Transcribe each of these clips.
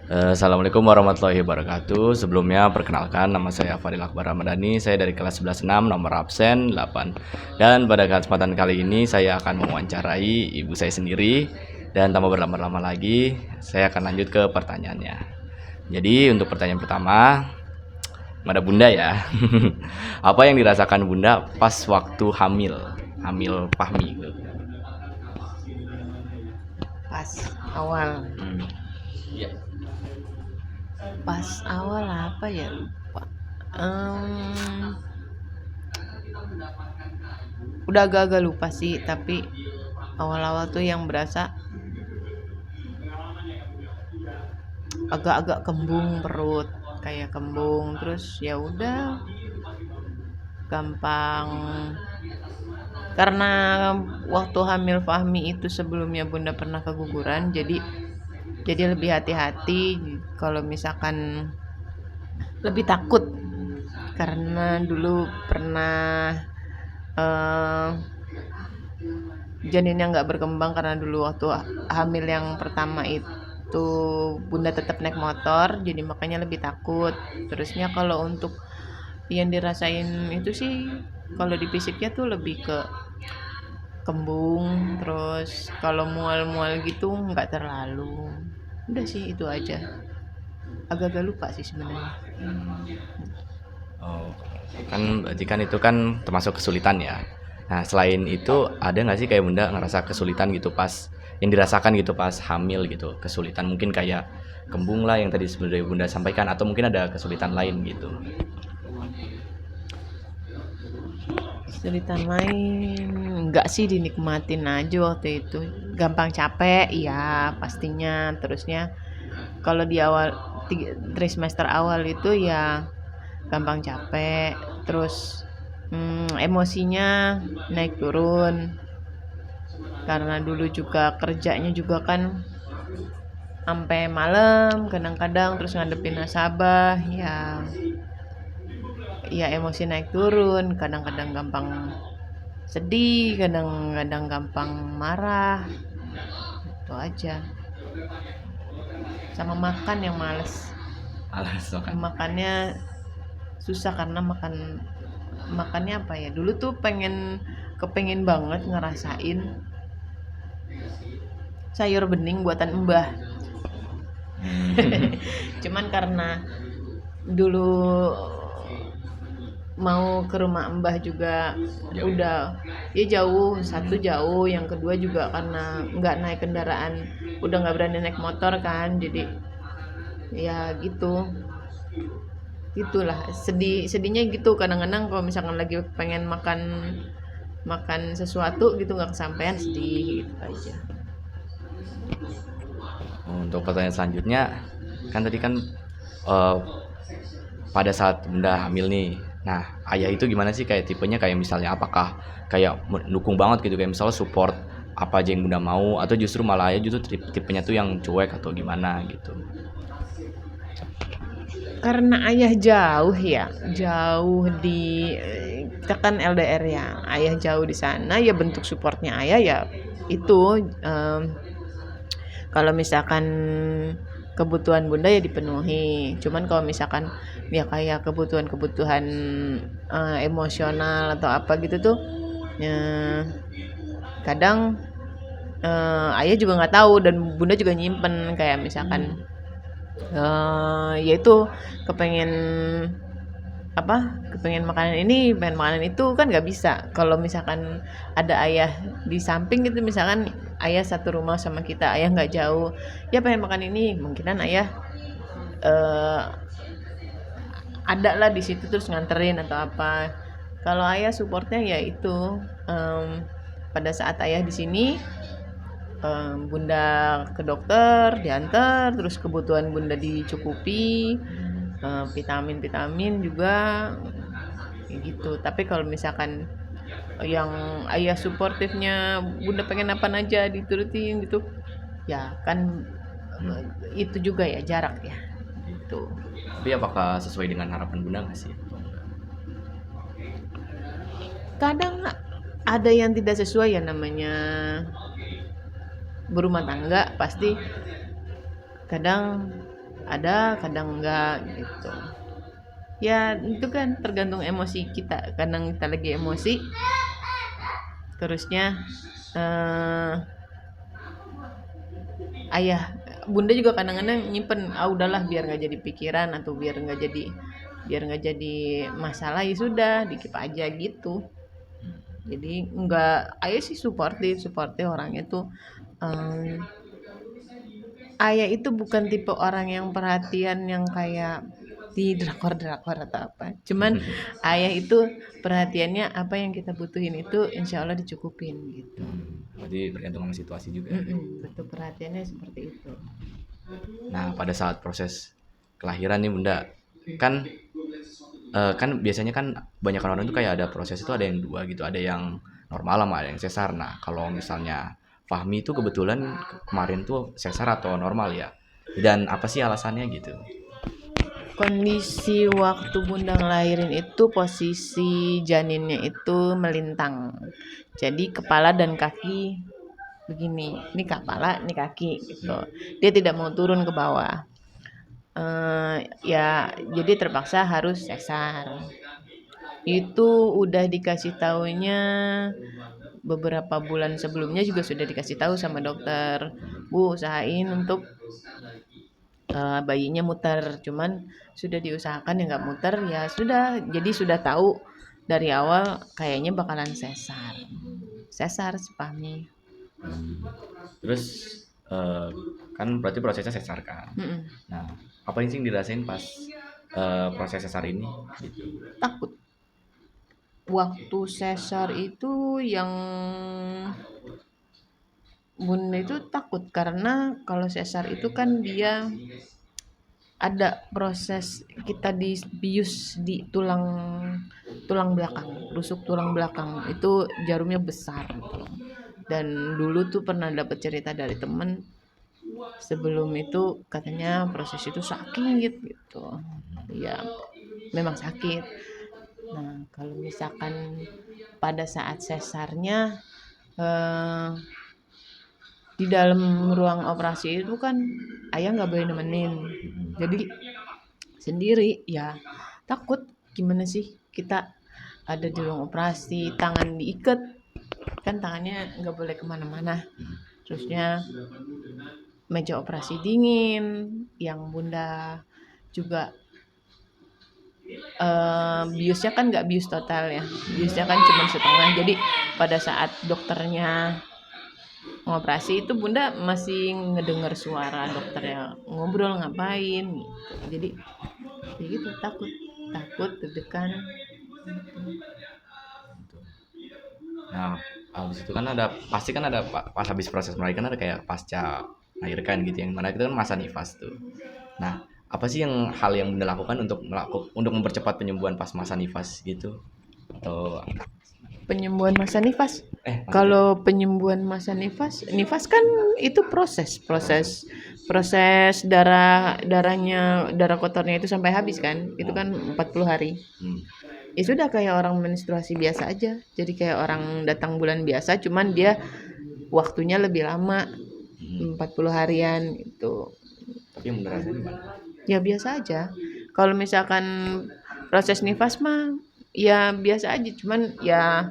Assalamualaikum warahmatullahi wabarakatuh. Sebelumnya perkenalkan, nama saya Fadil Akbar Ramadhani. Saya dari kelas 11-6, nomor absen 8. Dan pada kesempatan kali ini saya akan mewawancarai ibu saya sendiri. Dan tanpa berlama-lama lagi, saya akan lanjut ke pertanyaannya. Jadi untuk pertanyaan pertama, kepada Bunda ya. Apa yang dirasakan Bunda pas waktu hamil Fahmi gitu? Pas awal Iya. pas awal apa ya, lupa. Udah agak-agak lupa sih, tapi awal-awal tuh yang berasa agak-agak kembung perut, kayak kembung, terus ya udah gampang. Karena waktu hamil Fahmi itu sebelumnya Bunda pernah keguguran, jadi lebih hati-hati. Kalau misalkan lebih takut karena dulu pernah janinnya nggak berkembang, karena dulu waktu hamil yang pertama itu Bunda tetap naik motor, jadi makanya lebih takut. Terusnya kalau untuk yang dirasain itu sih, kalau di fisiknya tuh lebih ke kembung, terus kalau mual-mual gitu nggak terlalu. Udah sih itu aja, agak-agak lupa sih sebenarnya. Oh, kan berarti kan itu kan termasuk kesulitan ya. Nah, selain itu ada nggak sih kayak Bunda ngerasa kesulitan gitu pas yang dirasakan gitu pas hamil gitu? Kesulitan mungkin kayak kembung lah yang tadi sebenarnya Bunda sampaikan atau mungkin ada kesulitan lain gitu. Kesulitan lain enggak sih, dinikmatin aja waktu itu. Gampang capek iya pastinya. Terusnya kalau di awal trimester awal itu ya gampang capek, terus emosinya naik turun, karena dulu juga kerjanya juga kan sampai malam kadang-kadang, terus ngadepin nasabah ya emosi naik turun, kadang-kadang gampang sedih, kadang-kadang gampang marah. Itu aja. Sama makan yang males. Alas kan. Makannya susah karena makannya apa ya, dulu tuh kepengen banget ngerasain sayur bening buatan Mbah. Cuman karena dulu mau ke rumah Mbah juga udah ya jauh, satu jauh, yang kedua juga karena nggak naik kendaraan, udah nggak berani naik motor kan, jadi ya gitulah, sedihnya gitu. Kadang-kadang kalau misalkan lagi pengen makan sesuatu gitu nggak kesampaian, sedih gitu aja. Untuk pertanyaan selanjutnya, kan tadi kan eh, pada saat Bunda hamil nih. Nah, ayah itu gimana sih kayak tipenya, kayak misalnya apakah kayak mendukung banget gitu, kayak misalnya support apa aja yang Bunda mau, atau justru malah ayah justru tipenya tuh yang cuek atau gimana gitu. Karena ayah jauh ya, jauh di kita kan LDR ya, ayah jauh di sana, ya bentuk supportnya ayah ya itu, kalau misalkan kebutuhan Bunda ya dipenuhi. Cuman kalau misalkan ya kayak kebutuhan emosional atau apa gitu tuh, kadang ayah juga nggak tahu, dan Bunda juga nyimpen, kayak misalkan yaitu kepengen kepengen makanan ini, pengen makanan itu, kan nggak bisa kalau misalkan ada ayah di samping gitu. Misalkan ayah satu rumah sama kita, ayah nggak jauh, ya pengen makan ini, mungkinan ayah ada lah di situ terus nganterin atau apa. Kalau ayah supportnya ya itu, pada saat ayah di sini, Bunda ke dokter diantar, terus kebutuhan Bunda dicukupi, vitamin juga gitu. Tapi kalau misalkan yang ayah suportifnya, Bunda pengen apa aja diturutin gitu ya kan, itu juga ya jarak ya gitu. Tapi apakah sesuai dengan harapan Bunda nggak sih? Kadang ada yang tidak sesuai, ya namanya berumah tangga pasti kadang ada kadang enggak gitu. Ya itu kan tergantung emosi kita, kadang kita lagi emosi terusnya eh, ayah bunda juga kadang-kadang nyimpen, udahlah biar nggak jadi pikiran atau biar nggak jadi masalah, ya sudah dikip aja gitu. Jadi nggak, ayah sih supportif orangnya tuh. Em, Ayah itu bukan tipe orang yang perhatian yang kayak di drakor-drakor atau apa. Cuman ayah itu perhatiannya apa yang kita butuhin itu insya Allah dicukupin gitu. Berarti bergantung sama situasi juga. Betul, perhatiannya seperti itu. Nah, pada saat proses kelahiran nih Bunda, kan kan biasanya kan banyak orang itu kayak ada proses itu ada yang dua gitu, ada yang normal sama ada yang sesar. Nah, kalau misalnya Fahmi itu kebetulan kemarin tuh sesar atau normal ya? Dan apa sih alasannya gitu? Kondisi waktu bunda ngelahirin itu posisi janinnya itu melintang. Jadi kepala dan kaki begini. Ini kepala, ini kaki gitu. Dia tidak mau turun ke bawah. Ya jadi terpaksa harus sesar. Itu udah dikasih taunya beberapa bulan sebelumnya, juga sudah dikasih tahu sama dokter, Bu usahain untuk bayinya muter, cuman sudah diusahakan ya nggak muter, ya sudah, jadi sudah tahu dari awal kayaknya bakalan sesar si Fahmi. Terus eh, kan berarti prosesnya sesar kan? Mm-mm. Nah, apa sih yang dirasain pas proses sesar ini gitu? Takut waktu sesar itu, yang bunda itu takut karena kalau sesar itu kan dia ada proses kita dibius di tulang tulang belakang, rusuk tulang belakang itu jarumnya besar gitu. Dan dulu tuh pernah dapat cerita dari temen, sebelum itu katanya proses itu sakit gitu. Ya memang sakit. Nah kalau misalkan pada saat sesarnya eh, di dalam ruang operasi itu kan ayah nggak boleh nemenin, jadi sendiri ya. Takut gimana sih kita ada di ruang operasi, tangan diikat kan, tangannya nggak boleh kemana-mana, terusnya meja operasi dingin, yang bunda juga biusnya kan nggak bius total ya, biusnya kan cuma setengah, jadi pada saat dokternya ngoperasi itu bunda masih ngedengar suara dokternya ngobrol ngapain gitu. Jadi ya gitu, takut deg-degan. Nah, habis itu kan ada pasti kan ada pas habis proses melahirkan ada kayak pasca melahirkan gitu yang mana itu kan masa nifas tuh. Nah, apa sih yang hal yang Bunda lakukan untuk mempercepat penyembuhan pas masa nifas gitu? Atau Penyembuhan masa nifas, maksudnya kalau penyembuhan masa nifas kan itu proses darah kotornya itu sampai habis kan, itu kan 40 hari. Ya sudah kayak orang menstruasi biasa aja, jadi kayak orang datang bulan biasa, cuman dia waktunya lebih lama, 40 harian itu. tapi yang Bunda rasain gimana? Ya biasa aja. Kalau misalkan proses nifas mah ya biasa aja, cuman ya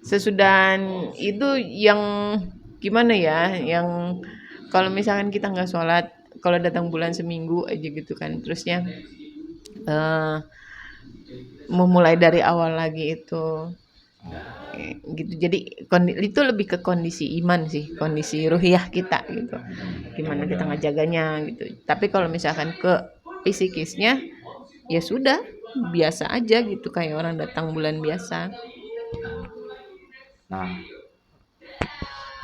sesudah itu yang gimana ya, yang kalau misalkan kita nggak sholat, kalau datang bulan seminggu aja gitu kan, terusnya memulai dari awal lagi itu gitu. Jadi itu lebih ke kondisi iman sih, kondisi ruhiyah kita gitu, gimana kita ngejaganya gitu. Tapi kalau misalkan ke psikisnya ya sudah biasa aja gitu, kayak orang datang bulan biasa. Nah,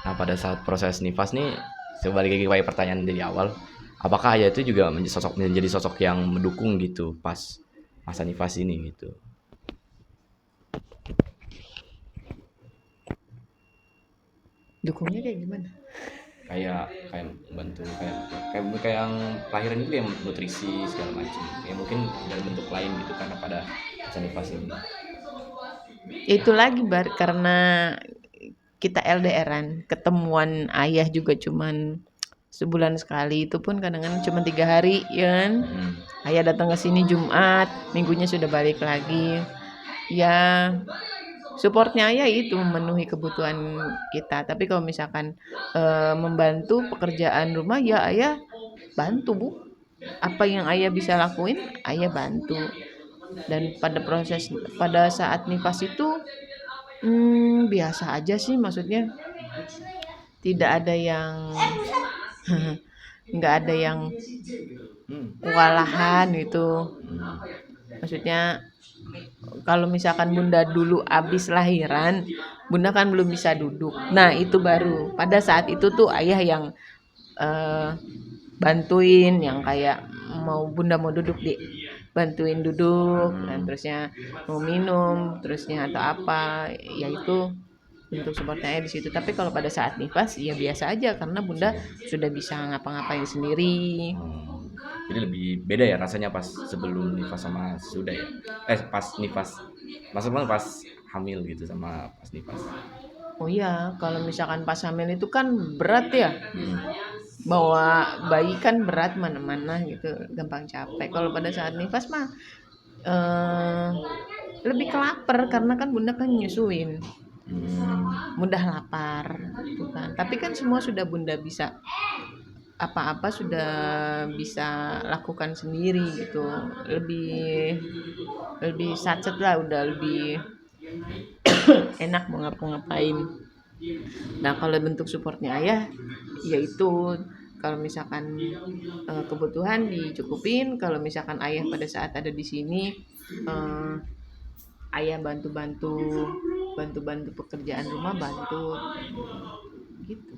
nah pada saat proses nifas nih, sebalik lagi kayak pertanyaan dari awal, apakah ayah itu juga menjadi sosok yang mendukung gitu pas masa nifas ini gitu? Dukungnya kayak gimana? Kayak bantu kayak yang kelahiran itu kayak nutrisi segala macam ya, mungkin dalam bentuk lain gitu karena pada masa nifas ini. Itu lagi karena kita LDRan, ketemuan ayah juga cuman sebulan sekali, itu pun kadang-kadang cuma 3 hari ya kan. Hmm. Ayah datang ke sini Jumat, minggunya sudah balik lagi. Ya supportnya ayah itu memenuhi kebutuhan kita. Tapi kalau misalkan membantu pekerjaan rumah ya ayah bantu bu. Apa yang ayah bisa lakuin ayah bantu. Dan pada saat nifas itu biasa aja sih, maksudnya tidak ada yang nggak ada yang kewalahan gitu. Maksudnya kalau misalkan bunda dulu abis lahiran, bunda kan belum bisa duduk. Nah itu baru pada saat itu tuh ayah yang bantuin, yang kayak bunda mau duduk bantuin duduk, dan terusnya mau minum, terusnya atau apa, yaitu untuk supportnya ayah di situ. Tapi kalau pada saat nifas ya biasa aja karena bunda sudah bisa ngapa-ngapain sendiri. Jadi lebih beda ya rasanya pas sebelum nifas sama sudah ya. Pas nifas. Maksudnya pas hamil gitu sama pas nifas. Oh iya, kalau misalkan pas hamil itu kan berat ya. Bawa bayi kan berat mana-mana gitu, gampang capek. Kalau pada saat nifas mah lebih kelapar karena kan bunda kan nyusuin. Mudah lapar gitu kan. Tapi kan semua sudah bunda bisa, apa-apa sudah bisa lakukan sendiri gitu. Lebih sacet lah, udah lebih enak mau ngapa-ngapain. Nah kalau bentuk supportnya ayah yaitu kalau misalkan kebutuhan dicukupin, kalau misalkan ayah pada saat ada di sini ayah bantu-bantu pekerjaan rumah, bantu gitu.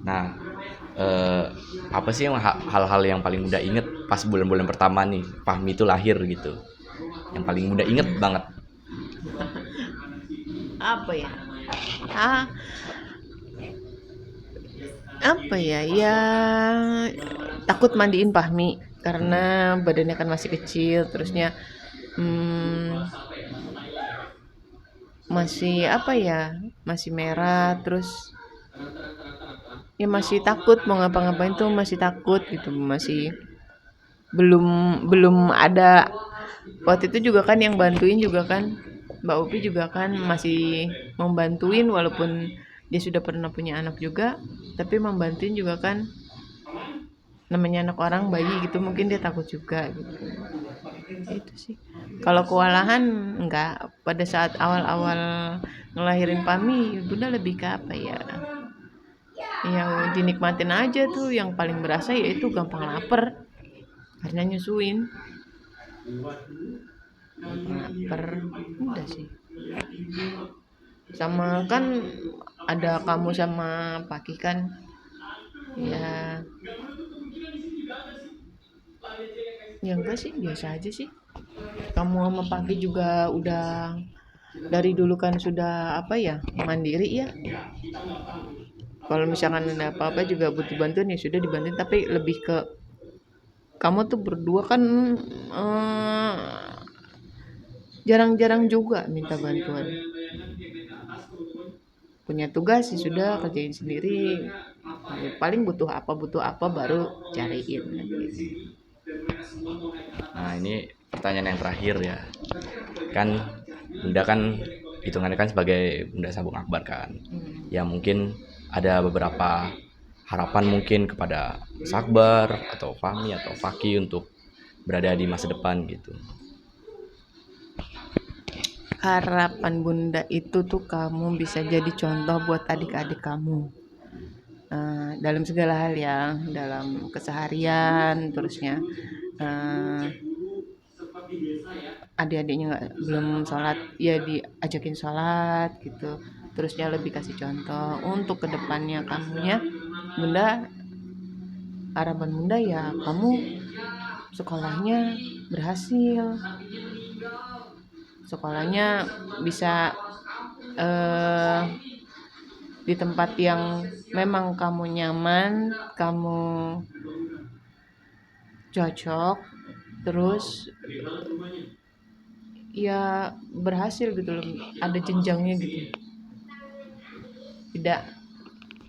Nah, apa sih yang hal-hal yang paling mudah inget pas bulan-bulan pertama nih Fahmi itu lahir gitu? Yang paling mudah inget banget. Apa ya? Apa ya? Ya takut mandiin Fahmi karena badannya kan masih kecil, terusnya masih apa ya? Masih merah, terus ya masih takut mau ngapa-ngapain tuh, masih takut gitu, masih belum ada. Waktu itu juga kan yang bantuin juga kan Mbak Upi juga kan masih membantuin, walaupun dia sudah pernah punya anak juga, tapi membantuin juga kan, namanya anak orang bayi gitu, mungkin dia takut juga gitu. Itu sih. Kalau kewalahan enggak, pada saat awal-awal ngelahirin Pami bunda lebih ke apa ya, yang dinikmatin aja tuh, yang paling berasa yaitu gampang lapar karena nyusuin. Gampang lapar udah sih. Sama kan ada kamu sama Paki kan ya enggak sih, biasa aja sih. Kamu sama Paki juga udah dari dulu kan sudah apa ya, mandiri ya. Kalau misalkan ada apa-apa juga butuh bantuan ya sudah dibantuin, tapi lebih ke kamu tuh berdua kan jarang-jarang juga minta bantuan. Punya tugas sih sudah kerjain sendiri. Paling butuh apa baru cariin gitu. Nah ini pertanyaan yang terakhir ya. Kan bunda kan hitungannya kan sebagai bunda Sabung Akbar kan. Ya mungkin ada beberapa harapan mungkin kepada Sakbar atau Fahmi atau Faki untuk berada di masa depan gitu. Harapan bunda itu tuh kamu bisa jadi contoh buat adik-adik kamu dalam segala hal ya, dalam keseharian, terusnya adik-adiknya belum sholat ya diajakin sholat gitu, terusnya lebih kasih contoh untuk kedepannya kamunya. Bunda, harapan bunda ya kamu sekolahnya berhasil, sekolahnya bisa di tempat yang memang kamu nyaman, kamu cocok, terus ya berhasil gitu loh, ada jenjangnya gitu, tidak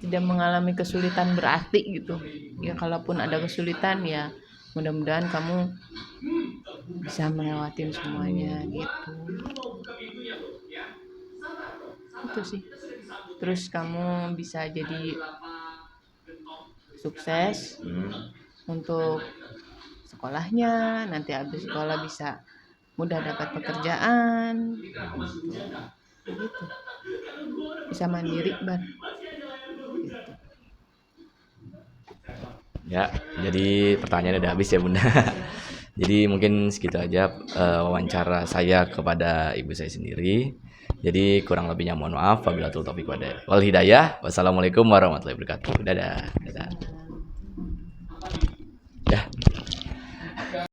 tidak mengalami kesulitan berarti gitu. Ya kalaupun ada kesulitan ya mudah-mudahan kamu bisa melewatin semuanya gitu. Itu sih. Terus kamu bisa jadi sukses untuk sekolahnya, nanti habis sekolah bisa mudah dapat pekerjaan gitu. Bisa mandiri Bar gitu. Ya, jadi pertanyaannya udah habis ya Bunda. Jadi mungkin segitu aja wawancara saya kepada ibu saya sendiri. Jadi kurang lebihnya mohon maaf. Wabillahi taufiq wal hidayah. Wassalamualaikum warahmatullahi wabarakatuh. Dadah. Dadah.